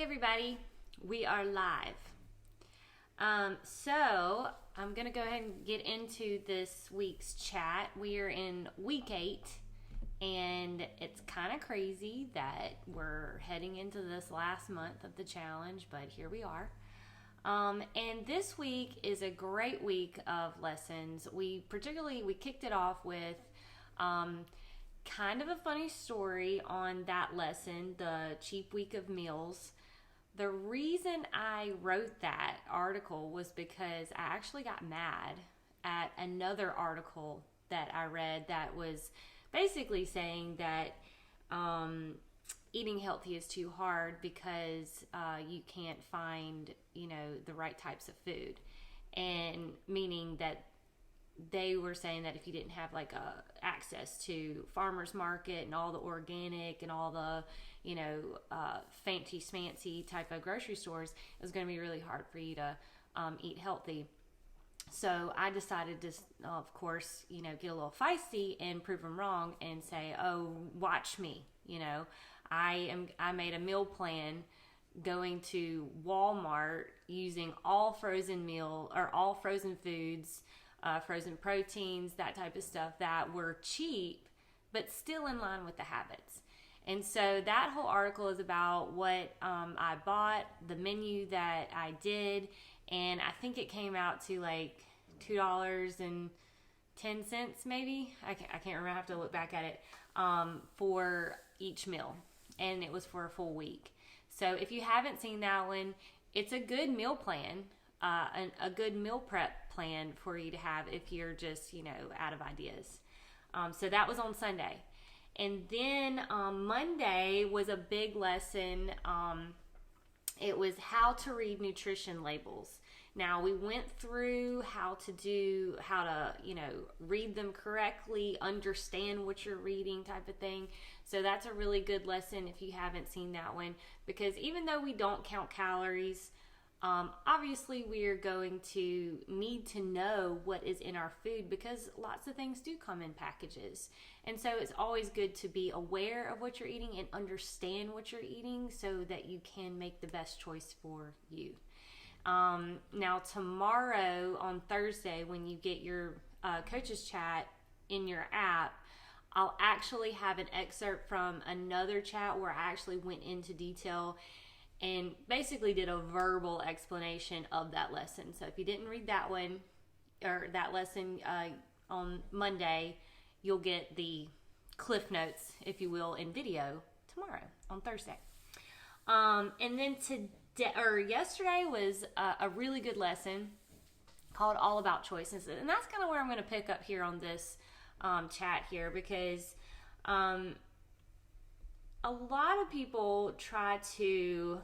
everybody, we are live. So I'm gonna go ahead and get into this week's chat. We are in week 8, and it's kind of crazy that we're heading into this last month of the challenge, but here we are. And this week is a great week of lessons. We kicked it off with kind of a funny story on that lesson, the cheap week of meals. The reason I wrote that article was because I actually got mad at another article that I read that was basically saying that eating healthy is too hard because you can't find, the right types of food. And meaning that they were saying that if you didn't have access to farmers market and all the organic and all the fancy smancy type of grocery stores, it was going to be really hard for you to eat healthy. So I decided to, of course, get a little feisty and prove them wrong and say, oh, watch me. I made a meal plan going to Walmart using all frozen foods, frozen proteins, that type of stuff that were cheap, but still in line with the habits. And so that whole article is about what I bought, the menu that I did, and I think it came out to like $2.10 maybe. I can't remember. I have to look back at it for each meal, and it was for a full week. So if you haven't seen that one, it's a good meal plan, a good meal prep plan for you to have if you're just out of ideas. So that was on Sunday. And then Monday was a big lesson. It was how to read nutrition labels. Now, we went through how to read them correctly, understand what you're reading type of thing. So that's a really good lesson if you haven't seen that one. Because even though we don't count calories, obviously we are going to need to know what is in our food because lots of things do come in packages. And so it's always good to be aware of what you're eating and understand what you're eating so that you can make the best choice for you. Now tomorrow on Thursday, when you get your coaches chat in your app, I'll actually have an excerpt from another chat where I actually went into detail and basically did a verbal explanation of that lesson. So if you didn't read that one or that lesson on Monday, you'll get the cliff notes, if you will, in video tomorrow on Thursday. And then yesterday was a really good lesson called All About Choices. And that's kind of where I'm going to pick up here on this chat here because a lot of people try to,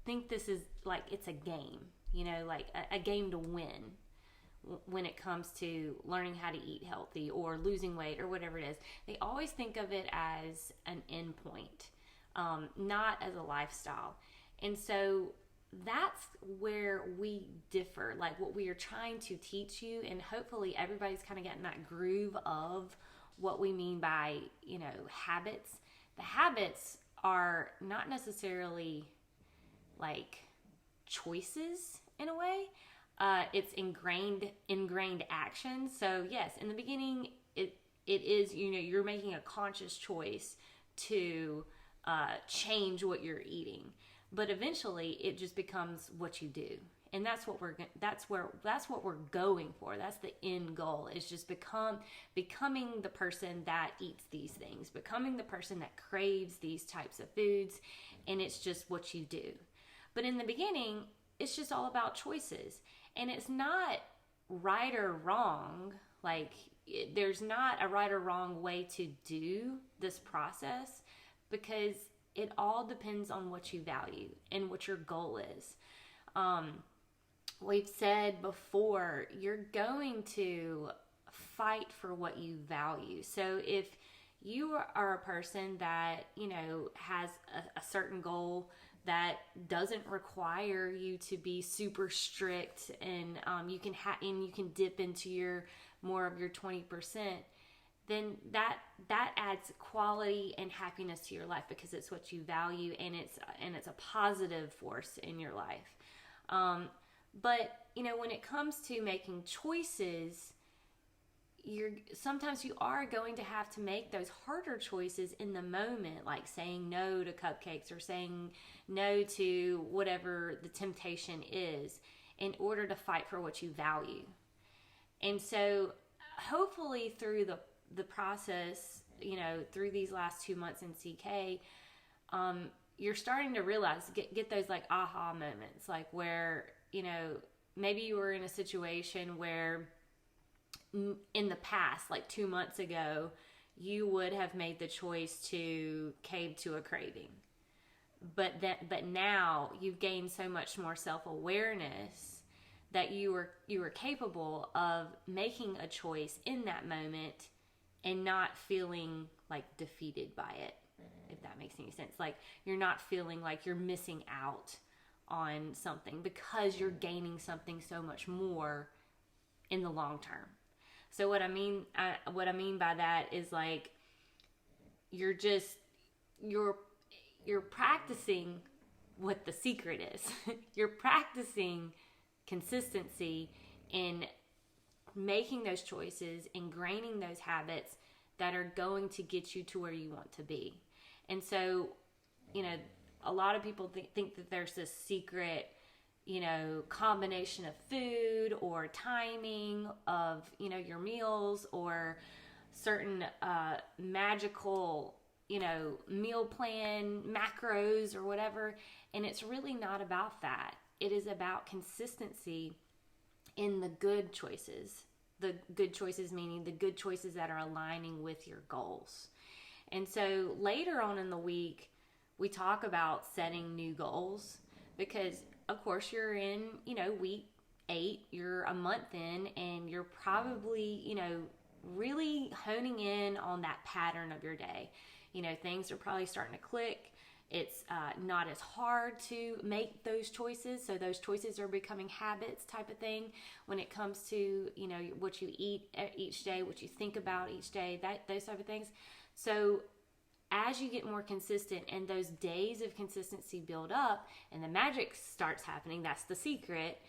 think this is like it's a game, like a game to win when it comes to learning how to eat healthy or losing weight or whatever it is. They always think of it as an end point, not as a lifestyle. And so that's where we differ, like what we are trying to teach you, and hopefully everybody's kind of getting that groove of what we mean by, habits. The habits are not necessarily like choices in a way. It's ingrained action. So yes, in the beginning, it is, you're making a conscious choice to change what you're eating, but eventually it just becomes what you do. And that's what we're going for. That's the end goal, is just becoming the person that eats these things, becoming the person that craves these types of foods, and it's just what you do. But in the beginning, it's just all about choices. And it's not right or wrong. There's not a right or wrong way to do this process because it all depends on what you value and what your goal is. We've said before, you're going to fight for what you value. So if you are a person that, has a certain goal that doesn't require you to be super strict, and you can dip into more of your 20%, then that adds quality and happiness to your life, because it's what you value, and it's a positive force in your life. But when it comes to making choices, sometimes you are going to have to make those harder choices in the moment, like saying no to cupcakes or saying no to whatever the temptation is, in order to fight for what you value. And so hopefully through the process, through these last 2 months in CK, you're starting to realize, get those like aha moments, like where, maybe you were in a situation where in the past, like 2 months ago, you would have made the choice to cave to a craving. But now you've gained so much more self-awareness that you were capable of making a choice in that moment and not feeling like defeated by it, if that makes any sense. Like you're not feeling like you're missing out on something, because you're gaining something so much more in the long term. So what I mean by that is, like, you're practicing what the secret is. You're practicing consistency in making those choices, ingraining those habits that are going to get you to where you want to be. And so, a lot of people think that there's this secret, combination of food or timing of, your meals, or certain magical, meal plan, macros or whatever. And it's really not about that. It is about consistency in the good choices. The good choices meaning the good choices that are aligning with your goals. And so later on in the week, we talk about setting new goals, because of course you're in, week 8, you're a month in, and you're probably, really honing in on that pattern of your day. Things are probably starting to click. It's not as hard to make those choices. So those choices are becoming habits type of thing when it comes to, what you eat each day, what you think about each day, those type of things. So as you get more consistent and those days of consistency build up and the magic starts happening, that's the secret,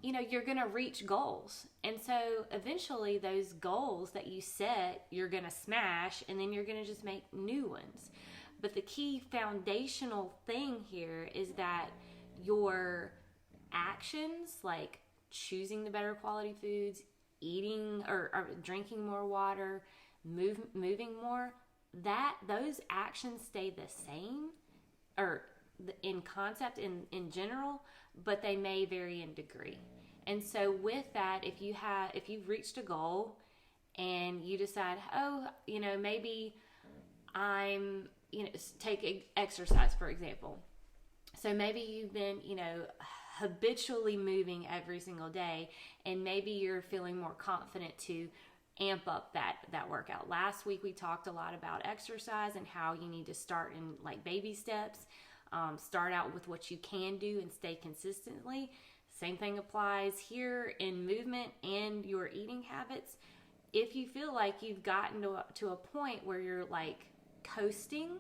you're going to reach goals. And so eventually those goals that you set, you're going to smash, and then you're going to just make new ones. But the key foundational thing here is that your actions, like choosing the better quality foods, eating or drinking more water, moving more, that those actions stay the same, or in concept, in general, but they may vary in degree. And so with that, if you've reached a goal and you decide, maybe I'm, take exercise, for example. So maybe you've been, habitually moving every single day, and maybe you're feeling more confident to amp up that workout. Last week we talked a lot about exercise and how you need to start in like baby steps. Start out with what you can do and stay consistently. Same thing applies here in movement and your eating habits. If you feel like you've gotten to a point where you're like coasting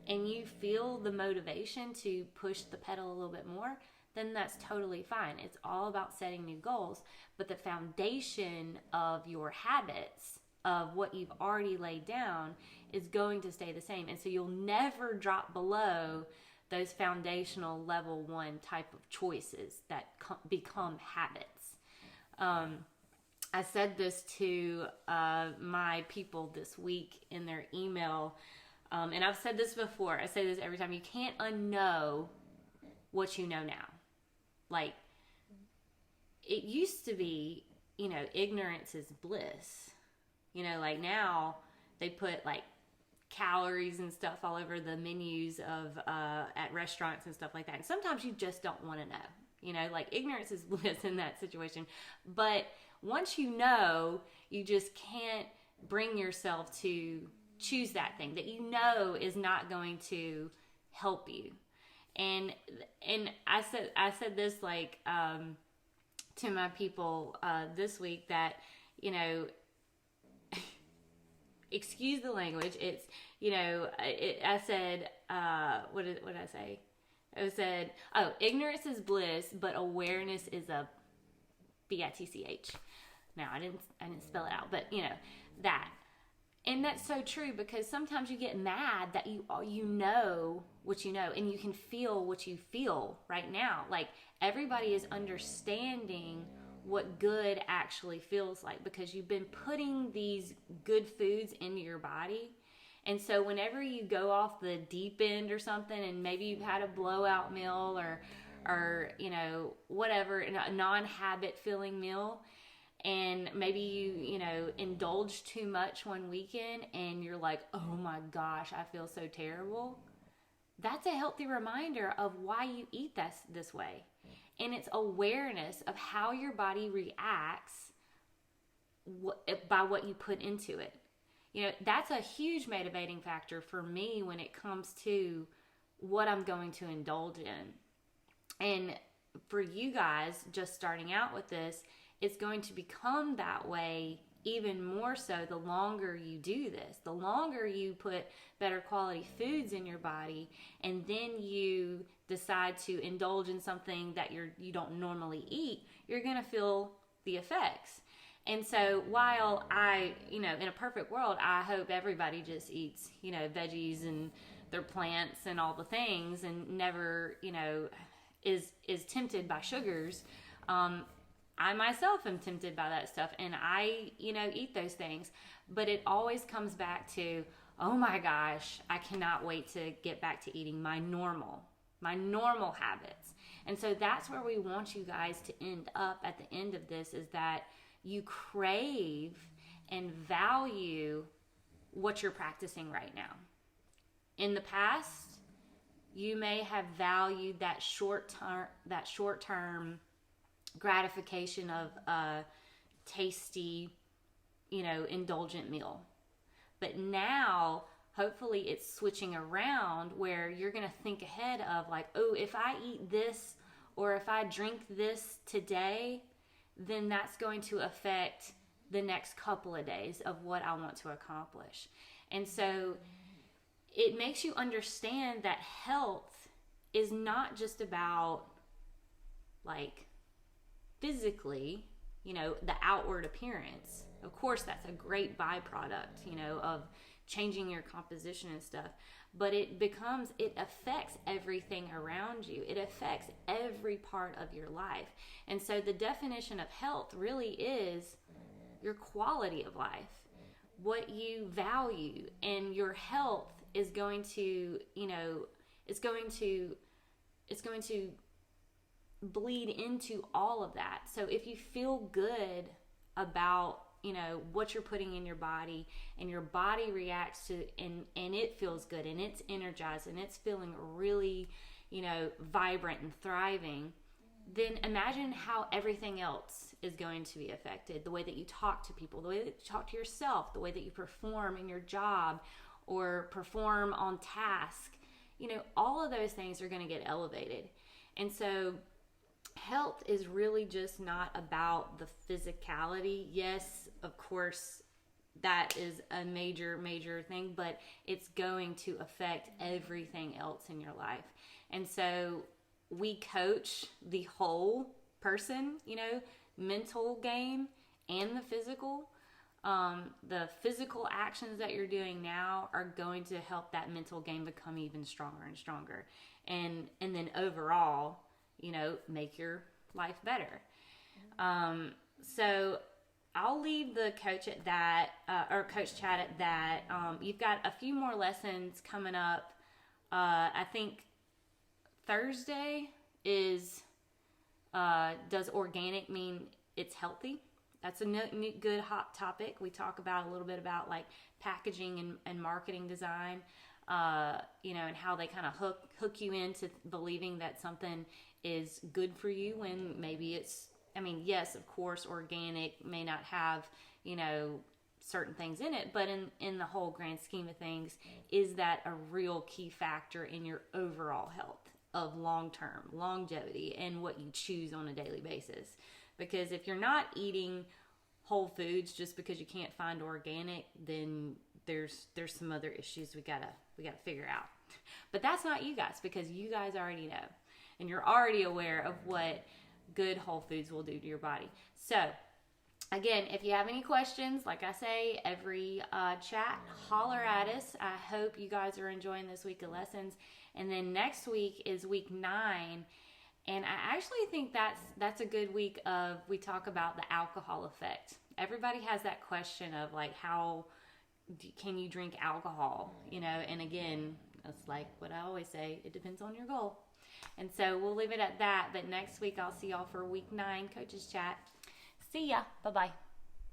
and you feel the motivation to push the pedal a little bit more, then that's totally fine. It's all about setting new goals, but the foundation of your habits, of what you've already laid down, is going to stay the same. And so you'll never drop below those foundational level 1 type of choices that become habits. I said this to my people this week in their email, and I've said this before. I say this every time. You can't unknow what you know now. Like, it used to be, ignorance is bliss. Like now they put like calories and stuff all over the menus of at restaurants and stuff like that. And sometimes you just don't want to know. Like ignorance is bliss in that situation. But once you know, you just can't bring yourself to choose that thing that is not going to help you. And I said this like to my people this week that excuse the language. It's, I said, what did I say? I said, oh, ignorance is bliss, but awareness is a bitch. Now I didn't spell it out, but that. And that's so true, because sometimes you get mad that you know what you know, and you can feel what you feel right now. Like, everybody is understanding what good actually feels like, because you've been putting these good foods into your body. And so whenever you go off the deep end or something, and maybe you've had a blowout meal or whatever, a non-habit filling meal, and maybe you indulge too much one weekend and you're like, oh my gosh, I feel so terrible. That's a healthy reminder of why you eat this way. And it's awareness of how your body reacts by what you put into it. That's a huge motivating factor for me when it comes to what I'm going to indulge in. And for you guys just starting out with this, it's going to become that way even more so the longer you do this. The longer you put better quality foods in your body, and then you decide to indulge in something that you don't normally eat, you're going to feel the effects. And so while in a perfect world, I hope everybody just eats, veggies and their plants and all the things, and never, is tempted by sugars. I myself am tempted by that stuff, and I, eat those things, but it always comes back to, oh my gosh, I cannot wait to get back to eating my normal habits. And so that's where we want you guys to end up at the end of this, is that you crave and value what you're practicing right now. In the past, you may have valued that short-term gratification of a tasty, indulgent meal. But now, hopefully it's switching around where you're going to think ahead of like, oh, if I eat this or if I drink this today, then that's going to affect the next couple of days of what I want to accomplish. And so it makes you understand that health is not just about like physically, the outward appearance. Of course, that's a great byproduct, of changing your composition and stuff. But it affects everything around you. It affects every part of your life. And so the definition of health really is your quality of life, what you value. And your health is going to, it's going to bleed into all of that. So if you feel good about what you're putting in your body, and your body reacts to and it feels good, and it's energized, and it's feeling really vibrant and thriving, then imagine how everything else is going to be affected. The way that you talk to people, the way that you talk to yourself, the way that you perform in your job or perform on task, all of those things are going to get elevated. And so health is really just not about the physicality. Yes, of course, that is a major thing, but it's going to affect everything else in your life. And so we coach the whole person, mental game and the physical. The physical actions that you're doing now are going to help that mental game become even stronger and stronger. And then overall, make your life better. So I'll leave the coach at that, or coach chat at that. You've got a few more lessons coming up. I think Thursday is, does organic mean it's healthy? That's a good hot topic. We talk about a little bit about like packaging and marketing design, and how they kind of hook you into believing that something is good for you when maybe it's, yes, of course, organic may not have, certain things in it, but in the whole grand scheme of things, is that a real key factor in your overall health of long-term longevity and what you choose on a daily basis? Because if you're not eating whole foods just because you can't find organic, then there's some other issues we gotta figure out. But that's not you guys, because you guys already know, and you're already aware of what good whole foods will do to your body. So again, if you have any questions, like I say, every chat, holler at us. I hope you guys are enjoying this week of lessons. And then next week is week 9. And I actually think that's a good week of, we talk about the alcohol effect. Everybody has that question of like, how can you drink alcohol? And again, it's like what I always say, it depends on your goal. And so we'll leave it at that. But next week, I'll see y'all for week 9 Coaches Chat. See ya. Bye-bye.